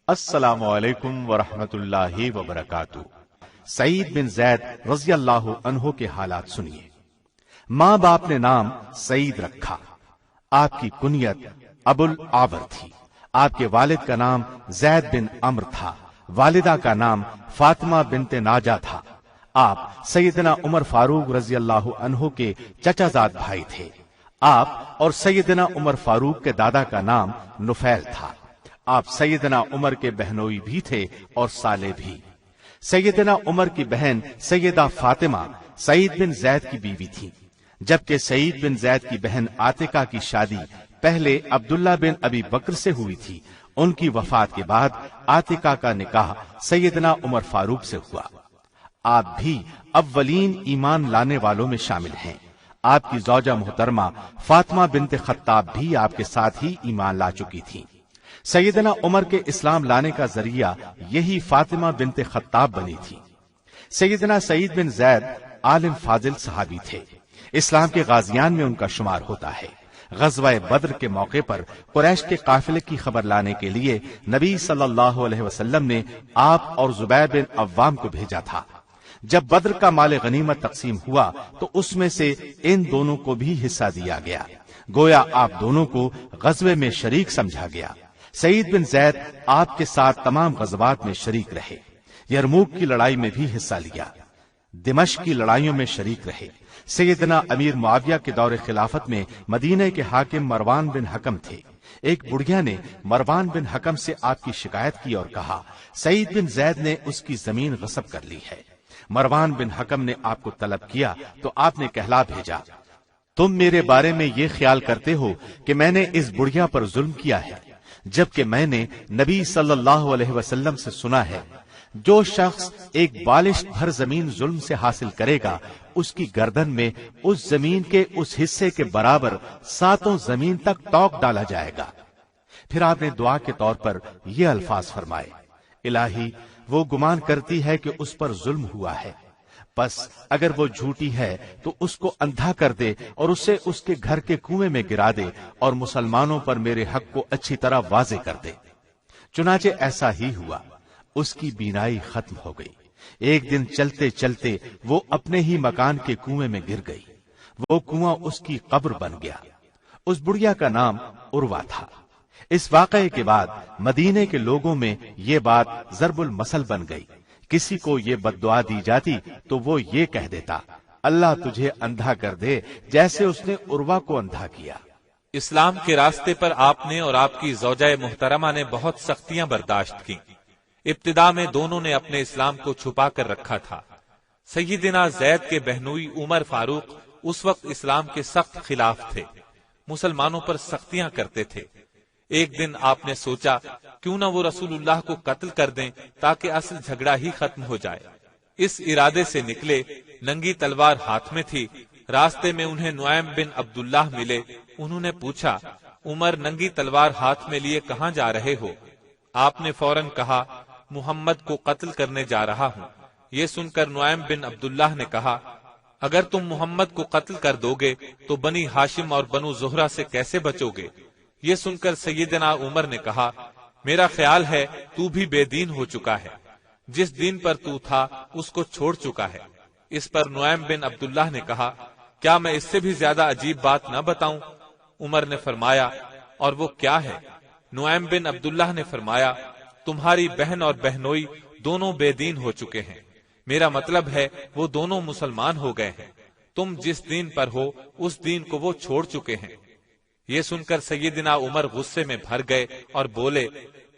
السلام علیکم ورحمۃ اللہ وبرکاتہ۔ سعید بن زید رضی اللہ عنہ کے حالات سنیے۔ ماں باپ نے نام سعید رکھا۔ آپ کی کنیت ابو العاور تھی۔ آپ کے والد کا نام زید بن عمرو تھا، والدہ کا نام فاطمہ بنت ناجا تھا۔ آپ سیدنا عمر فاروق رضی اللہ عنہ کے چچا زاد بھائی تھے۔ آپ اور سیدنا عمر فاروق کے دادا کا نام نفیل تھا۔ آپ سیدنا عمر کے بہنوئی بھی تھے اور سالے بھی۔ سیدنا عمر کی بہن سیدہ فاطمہ سعید بن زید کی بیوی تھی، جبکہ سعید بن زید کی بہن عاتقہ کی شادی پہلے عبداللہ بن ابی بکر سے ہوئی تھی۔ ان کی وفات کے بعد عاتقہ کا نکاح سیدنا عمر فاروق سے ہوا۔ آپ بھی اولین ایمان لانے والوں میں شامل ہیں۔ آپ کی زوجہ محترمہ فاطمہ بنت خطاب بھی آپ کے ساتھ ہی ایمان لا چکی تھی۔ سیدنا عمر کے اسلام لانے کا ذریعہ یہی فاطمہ بنت خطاب بنی تھی۔ سیدنا سعید بن زید عالم فاضل صحابی تھے۔ اسلام کے غازیان میں ان کا شمار ہوتا ہے۔ غزوہ بدر کے موقع پر قریش کے قافلے کی خبر لانے کے لیے نبی صلی اللہ علیہ وسلم نے آپ اور زبیر بن عوام کو بھیجا تھا۔ جب بدر کا مال غنیمت تقسیم ہوا تو اس میں سے ان دونوں کو بھی حصہ دیا گیا، گویا آپ دونوں کو غزوے میں شریک سمجھا گیا۔ سعید بن زید آپ کے ساتھ تمام غزوات میں شریک رہے۔ یرموک کی لڑائی میں بھی حصہ لیا، دمشق کی لڑائیوں میں شریک رہے۔ سیدنا امیر معاویہ کے دور خلافت میں مدینہ کے حاکم مروان بن حکم تھے۔ ایک بڑھیا نے مروان بن حکم سے آپ کی شکایت کی اور کہا سعید بن زید نے اس کی زمین غصب کر لی ہے۔ مروان بن حکم نے آپ کو طلب کیا تو آپ نے کہلا بھیجا، تم میرے بارے میں یہ خیال کرتے ہو کہ میں نے اس بڑھیا پر ظلم کیا ہے، جبکہ میں نے نبی صلی اللہ علیہ وسلم سے سنا ہے جو شخص ایک بالشت بھر زمین ظلم سے حاصل کرے گا اس کی گردن میں اس زمین کے اس حصے کے برابر 7 زمین تک ٹوک ڈالا جائے گا۔ پھر آپ نے دعا کے طور پر یہ الفاظ فرمائے، الہی وہ گمان کرتی ہے کہ اس پر ظلم ہوا ہے، بس اگر وہ جھوٹی ہے تو اس کو اندھا کر دے اور اسے اس کے گھر کے کنویں میں گرا دے اور مسلمانوں پر میرے حق کو اچھی طرح واضح کر دے۔ چنانچہ ایسا ہی ہوا، اس کی بینائی ختم ہو گئی۔ ایک دن چلتے چلتے وہ اپنے ہی مکان کے کنویں میں گر گئی۔ وہ کنواں اس کی قبر بن گیا۔ اس بڑھیا کا نام عروہ تھا۔ اس واقعے کے بعد مدینے کے لوگوں میں یہ بات ضرب المثل بن گئی۔ کسی کو یہ بد دعا دی جاتی تو وہ یہ کہہ دیتا، اللہ تجھے اندھا کر دے جیسے اس نے عروہ کو اندھا کیا۔ اسلام کے راستے پر آپ نے اور آپ کی زوجہ محترمہ نے بہت سختیاں برداشت کی۔ ابتدا میں دونوں نے اپنے اسلام کو چھپا کر رکھا تھا۔ سیدنا زید کے بہنوئی عمر فاروق اس وقت اسلام کے سخت خلاف تھے، مسلمانوں پر سختیاں کرتے تھے۔ ایک دن آپ نے سوچا کیوں نہ وہ رسول اللہ کو قتل کر دیں تاکہ اصل جھگڑا ہی ختم ہو جائے۔ اس ارادے سے نکلے، ننگی تلوار ہاتھ میں تھی۔ راستے میں انہیں نعیم بن عبداللہ ملے۔ انہوں نے پوچھا، عمر ننگی تلوار ہاتھ میں لیے کہاں جا رہے ہو؟ آپ نے فوراً کہا، محمد کو قتل کرنے جا رہا ہوں۔ یہ سن کر نعیم بن عبداللہ نے کہا، اگر تم محمد کو قتل کر دو گے تو بنی ہاشم اور بنو زہرہ سے کیسے بچو گے؟ یہ سن کر سیدنا عمر نے کہا، میرا خیال ہے تو بھی بے دین ہو چکا ہے، جس دین پر تو تھا اس کو چھوڑ چکا ہے۔ اس پر نعیم بن عبداللہ نے کہا، کیا میں اس سے بھی زیادہ عجیب بات نہ بتاؤں؟ عمر نے فرمایا، اور وہ کیا ہے؟ نعیم بن عبداللہ نے فرمایا، تمہاری بہن اور بہنوئی دونوں بے دین ہو چکے ہیں، میرا مطلب ہے وہ دونوں مسلمان ہو گئے ہیں، تم جس دین پر ہو اس دین کو وہ چھوڑ چکے ہیں۔ یہ سن کر سیدنا عمر غصے میں بھر گئے اور بولے،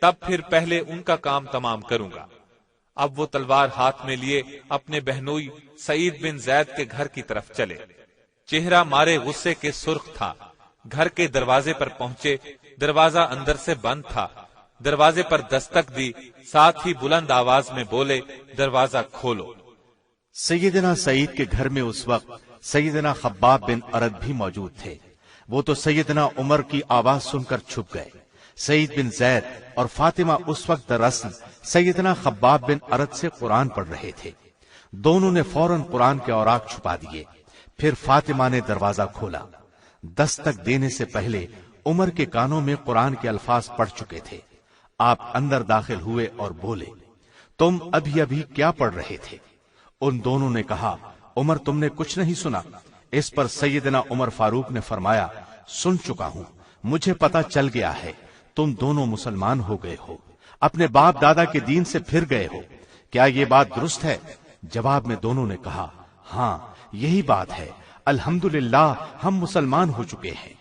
تب پھر پہلے ان کا کام تمام کروں گا۔ اب وہ تلوار ہاتھ میں لیے اپنے بہنوئی سعید بن زید کے گھر کی طرف چلے۔ چہرہ مارے غصے کے سرخ تھا۔ گھر کے دروازے پر پہنچے، دروازہ اندر سے بند تھا۔ دروازے پر دستک دی، ساتھ ہی بلند آواز میں بولے، دروازہ کھولو۔ سیدنا سعید کے گھر میں اس وقت سیدنا خباب بن ارد بھی موجود تھے۔ وہ تو سیدنا عمر کی آواز سن کر چھپ گئے۔ سعید بن زید اور فاطمہ اس وقت دراصل سیدنا خباب بن ارد سے قرآن پڑھ رہے تھے۔ دونوں نے فوراً قرآن کے اوراق چھپا دیے۔ پھر فاطمہ نے دروازہ کھولا۔ دستک دینے سے پہلے عمر کے کانوں میں قرآن کے الفاظ پڑھ چکے تھے۔ آپ اندر داخل ہوئے اور بولے تم ابھی ابھی کیا پڑھ رہے تھے؟ ان دونوں نے کہا عمر تم نے کچھ نہیں سنا؟ اس پر سیدنا عمر فاروق نے فرمایا سن چکا ہوں، مجھے پتا چل گیا ہے تم دونوں مسلمان ہو گئے ہو، اپنے باپ دادا کے دین سے پھر گئے ہو، کیا یہ بات درست ہے؟ جواب میں دونوں نے کہا ہاں یہی بات ہے، الحمدللہ ہم مسلمان ہو چکے ہیں۔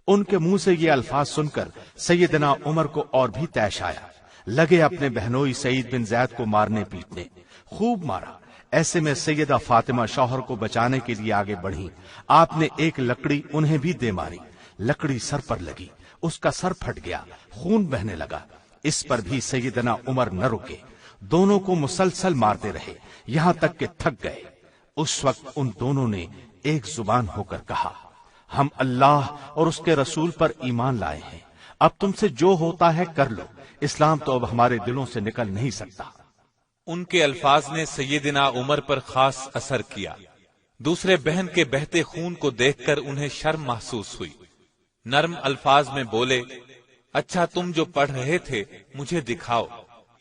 ان کے منہ سے یہ الفاظ سن کر سیدنا عمر کو اور بھی طیش آیا، لگے اپنے بہنوئی سعید بن زید کو مارنے پیٹنے، خوب مارا۔ ایسے میں سیدہ فاطمہ شوہر کو بچانے کے لیے آگے بڑھی، آپ نے ایک لکڑی انہیں بھی دے ماری، لکڑی سر پر لگی، اس کا سر پھٹ گیا، خون بہنے لگا۔ اس پر بھی سیدنا عمر نہ رکے، دونوں کو مسلسل مارتے رہے یہاں تک کہ تھک گئے۔ اس وقت ان دونوں نے ایک زبان ہو کر کہا ہم اللہ اور اس کے رسول پر ایمان لائے ہیں، اب تم سے جو ہوتا ہے کر لو، اسلام تو اب ہمارے دلوں سے نکل نہیں سکتا۔ ان کے الفاظ نے سیدنا عمر پر خاص اثر کیا۔ دوسرے بہن کے بہتے خون کو دیکھ کر انہیں شرم محسوس ہوئی۔ نرم الفاظ میں بولے اچھا تم جو پڑھ رہے تھے مجھے دکھاؤ۔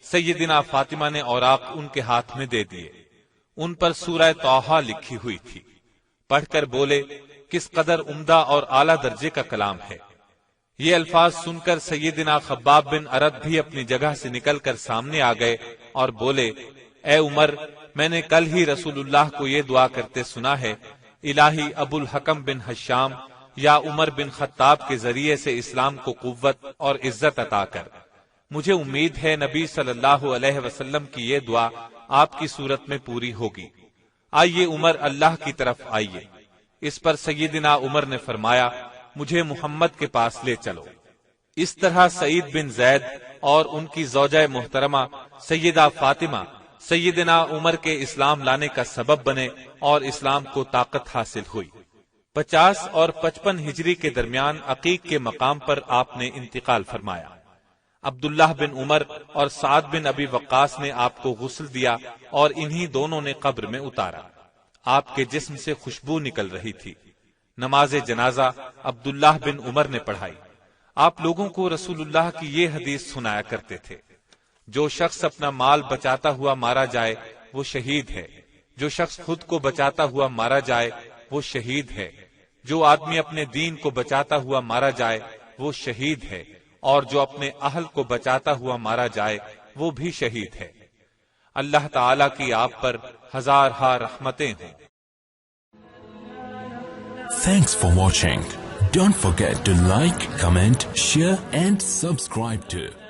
سیدنا فاطمہ نے اوراق ان کے ہاتھ میں دے دیے، ان پر سورہ طٰہٰ لکھی ہوئی تھی۔ پڑھ کر بولے کس قدر عمدہ اور اعلیٰ درجے کا کلام ہے۔ یہ الفاظ سن کر سیدنا خباب بن ارد بھی اپنی جگہ سے نکل کر سامنے آ گئے اور بولے اے عمر، میں نے کل ہی رسول اللہ کو یہ دعا کرتے سنا ہے الہی ابو الحکم بن حشام یا عمر بن خطاب کے ذریعے سے اسلام کو قوت اور عزت عطا کر۔ مجھے امید ہے نبی صلی اللہ علیہ وسلم کی یہ دعا آپ کی صورت میں پوری ہوگی۔ آئیے عمر اللہ کی طرف آئیے۔ اس پر سیدنا عمر نے فرمایا مجھے محمد کے پاس لے چلو۔ اس طرح سعید بن زید اور ان کی زوجہ محترمہ سیدہ فاطمہ سیدنا عمر کے اسلام لانے کا سبب بنے اور اسلام کو طاقت حاصل ہوئی۔ 50 اور 55 ہجری کے درمیان عقیق کے مقام پر آپ نے انتقال فرمایا۔ عبداللہ بن عمر اور سعد بن ابی وقاص نے آپ کو غسل دیا اور انہی دونوں نے قبر میں اتارا۔ آپ کے جسم سے خوشبو نکل رہی تھی۔ نماز جنازہ عبداللہ بن عمر نے پڑھائی۔ آپ لوگوں کو رسول اللہ کی یہ حدیث سنایا کرتے تھے، جو شخص اپنا مال بچاتا ہوا مارا جائے وہ شہید ہے، جو شخص خود کو بچاتا ہوا مارا جائے وہ شہید ہے، جو آدمی اپنے دین کو بچاتا ہوا مارا جائے وہ شہید ہے، اور جو اپنے اہل کو بچاتا ہوا مارا جائے وہ بھی شہید ہے۔ اللہ تعالیٰ کی آپ پر ہزارہا رحمتیں ہوں۔ Thanks for watching. Don't forget to like, comment, share and subscribe to